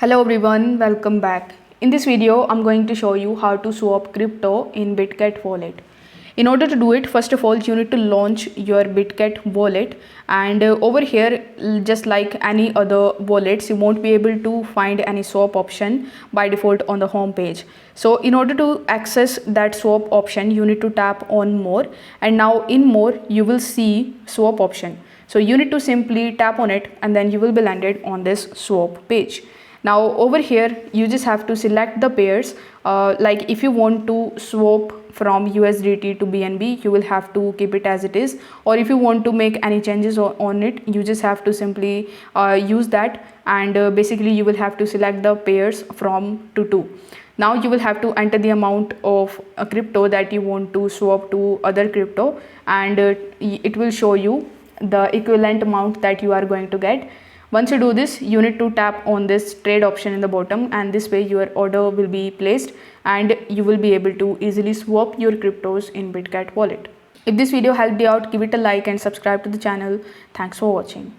Hello everyone, welcome back. In this video, I'm going to show you how to swap crypto in Bitget wallet. In order to do it, first of all, you need to launch your Bitget wallet, and over here, just like any other wallets, you won't be able to find any swap option by default on the home page. So in order to access that swap option, you need to tap on more, and now in more, you will see swap option. So you need to simply tap on it, and then you will be landed on this swap page. Now over here you just have to select the pairs, like if you want to swap from USDT to BNB, you will have to keep it as it is, or if you want to make any changes on it, you just have to simply use that, and basically you will have to select the pairs from to. Now you will have to enter the amount of crypto that you want to swap to other crypto, and it will show you the equivalent amount that you are going to get. Once you do this, you need to tap on this trade option in the bottom, and this way your order will be placed and you will be able to easily swap your cryptos in Bitget wallet. If this video helped you out, give it a like and subscribe to the channel. Thanks for watching.